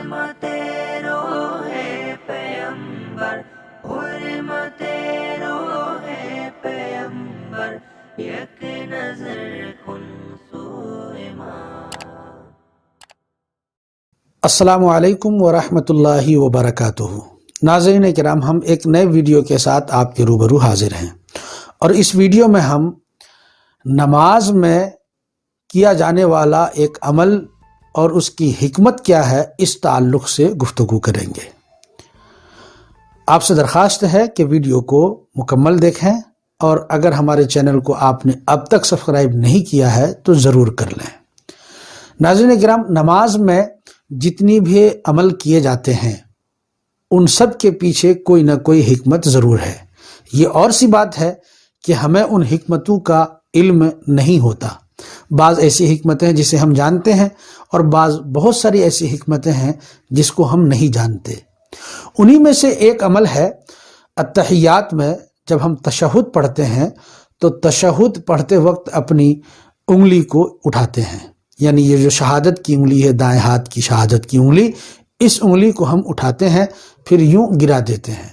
حرمت روح پیمبر، حرمت روح پیمبر، یک نظر کن سوئے ماں۔ السلام علیکم ورحمۃ اللہ وبرکاتہ۔ ناظرین کرام، ہم ایک نئے ویڈیو کے ساتھ آپ کے روبرو حاضر ہیں، اور اس ویڈیو میں ہم نماز میں کیا جانے والا ایک عمل اور اس کی حکمت کیا ہے اس تعلق سے گفتگو کریں گے۔ آپ سے درخواست ہے کہ ویڈیو کو مکمل دیکھیں، اور اگر ہمارے چینل کو آپ نے اب تک سبسکرائب نہیں کیا ہے تو ضرور کر لیں۔ ناظرین کرام، نماز میں جتنی بھی عمل کیے جاتے ہیں ان سب کے پیچھے کوئی نہ کوئی حکمت ضرور ہے۔ یہ اور سی بات ہے کہ ہمیں ان حکمتوں کا علم نہیں ہوتا۔ بعض ایسی حکمتیں جسے ہم جانتے ہیں، اور بعض بہت ساری ایسی حکمتیں ہیں جس کو ہم نہیں جانتے۔ انہی میں سے ایک عمل ہے التحیات میں جب ہم تشہد پڑھتے ہیں تو تشہد پڑھتے وقت اپنی انگلی کو اٹھاتے ہیں، یعنی یہ جو شہادت کی انگلی ہے، دائیں ہاتھ کی شہادت کی انگلی، اس انگلی کو ہم اٹھاتے ہیں، پھر یوں گرا دیتے ہیں۔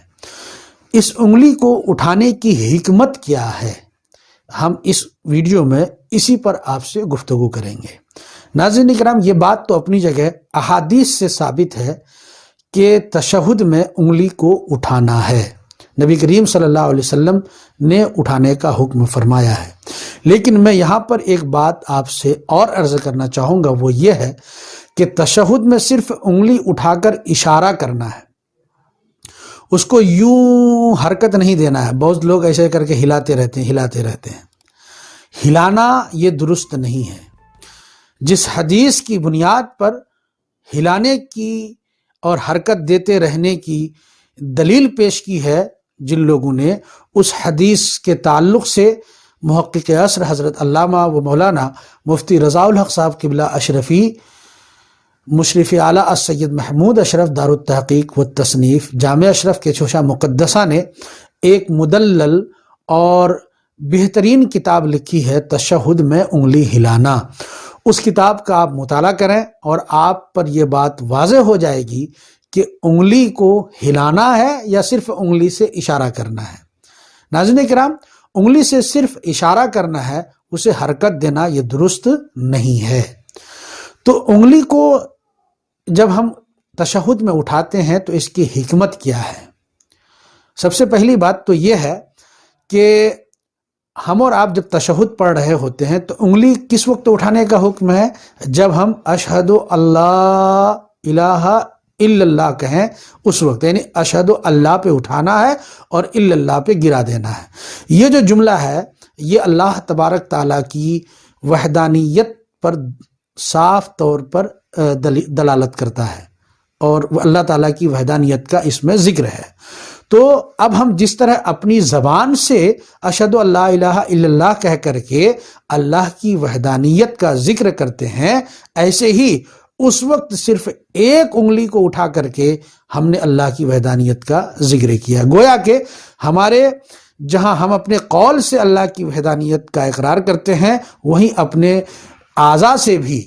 اس انگلی کو اٹھانے کی حکمت کیا ہے، ہم اس ویڈیو میں اسی پر آپ سے گفتگو کریں گے۔ ناظرین کرام، یہ بات تو اپنی جگہ احادیث سے ثابت ہے کہ تشہد میں انگلی کو اٹھانا ہے، نبی کریم صلی اللہ علیہ وسلم نے اٹھانے کا حکم فرمایا ہے۔ لیکن میں یہاں پر ایک بات آپ سے اور عرض کرنا چاہوں گا، وہ یہ ہے کہ تشہد میں صرف انگلی اٹھا کر اشارہ کرنا ہے، اس کو یوں حرکت نہیں دینا ہے۔ بہت لوگ ایسے کر کے ہلاتے رہتے ہیں۔ ہلانا یہ درست نہیں ہے۔ جس حدیث کی بنیاد پر ہلانے کی اور حرکت دیتے رہنے کی دلیل پیش کی ہے جن لوگوں نے، اس حدیث کے تعلق سے محقق عصر حضرت علامہ و مولانا مفتی رضا الحق صاحب قبلہ اشرفی، مشرف اعلیٰ السید محمود اشرف دار التحقیق و تصنیف جامع اشرف کے چوشہ مقدسہ نے ایک مدلل اور بہترین کتاب لکھی ہے تشہد میں انگلی ہلانا۔ اس کتاب کا آپ مطالعہ کریں اور آپ پر یہ بات واضح ہو جائے گی کہ انگلی کو ہلانا ہے یا صرف انگلی سے اشارہ کرنا ہے۔ ناظرین کرام، انگلی سے صرف اشارہ کرنا ہے، اسے حرکت دینا یہ درست نہیں ہے۔ تو انگلی کو جب ہم تشہد میں اٹھاتے ہیں تو اس کی حکمت کیا ہے؟ سب سے پہلی بات تو یہ ہے کہ ہم اور آپ جب تشہد پڑھ رہے ہوتے ہیں تو انگلی کس وقت اٹھانے کا حکم ہے؟ جب ہم اشہد اللہ الہ الا اللہ کہیں اس وقت، یعنی اشہد اللہ پہ اٹھانا ہے اور الا اللہ پہ گرا دینا ہے۔ یہ جو جملہ ہے یہ اللہ تبارک تعالیٰ کی وحدانیت پر صاف طور پر دلالت کرتا ہے، اور اللہ تعالیٰ کی وحدانیت کا اس میں ذکر ہے۔ تو اب ہم جس طرح اپنی زبان سے اشہد اللہ الہ الا اللہ کہہ کر کے اللہ کی وحدانیت کا ذکر کرتے ہیں، ایسے ہی اس وقت صرف ایک انگلی کو اٹھا کر کے ہم نے اللہ کی وحدانیت کا ذکر کیا۔ گویا کہ ہمارے جہاں ہم اپنے قول سے اللہ کی وحدانیت کا اقرار کرتے ہیں، وہیں اپنے اعضاء سے بھی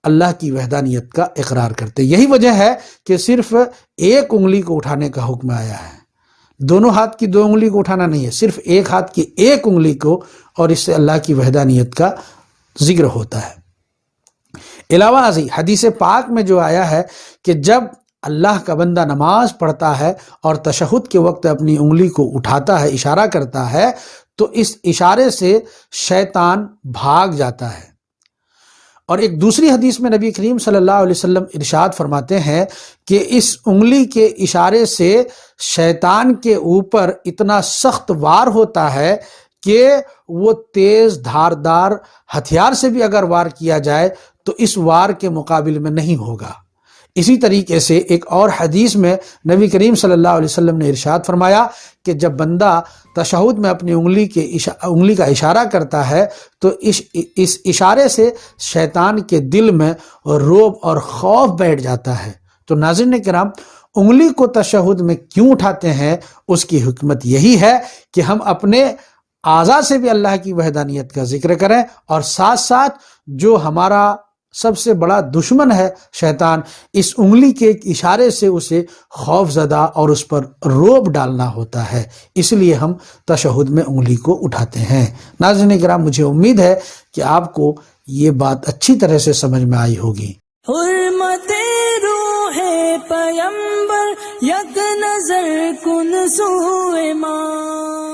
اللہ کی وحدانیت کا اقرار کرتے ہیں۔ یہی وجہ ہے کہ صرف ایک انگلی کو اٹھانے کا حکم آیا ہے، دونوں ہاتھ کی دو انگلی کو اٹھانا نہیں ہے، صرف ایک ہاتھ کی ایک انگلی کو، اور اس سے اللہ کی وحدانیت کا ذکر ہوتا ہے۔ علاوہ ازیں حدیث پاک میں جو آیا ہے کہ جب اللہ کا بندہ نماز پڑھتا ہے اور تشہد کے وقت اپنی انگلی کو اٹھاتا ہے، اشارہ کرتا ہے، تو اس اشارے سے شیطان بھاگ جاتا ہے۔ اور ایک دوسری حدیث میں نبی کریم صلی اللہ علیہ وسلم ارشاد فرماتے ہیں کہ اس انگلی کے اشارے سے شیطان کے اوپر اتنا سخت وار ہوتا ہے کہ وہ تیز دھاردار ہتھیار سے بھی اگر وار کیا جائے تو اس وار کے مقابل میں نہیں ہوگا۔ اسی طریقے سے ایک اور حدیث میں نبی کریم صلی اللہ علیہ وسلم نے ارشاد فرمایا کہ جب بندہ تشہد میں اپنی انگلی کا اشارہ کرتا ہے تو اس اشارے سے شیطان کے دل میں رعب اور خوف بیٹھ جاتا ہے۔ تو ناظرین کرام، انگلی کو تشہد میں کیوں اٹھاتے ہیں، اس کی حکمت یہی ہے کہ ہم اپنے اعضاء سے بھی اللہ کی وحدانیت کا ذکر کریں، اور ساتھ ساتھ جو ہمارا سب سے بڑا دشمن ہے شیطان. اس انگلی کے ایک اشارے سے اسے خوف زدہ اور اس پر روب ڈالنا ہوتا ہے. اس لیے ہم تشہد میں انگلی کو اٹھاتے ہیں. ناظرین کرام، مجھے امید ہے کہ آپ کو یہ بات اچھی طرح سے سمجھ میں آئی ہوگی. حرمت روح پیمبر یک نظر کن سوئے ماں.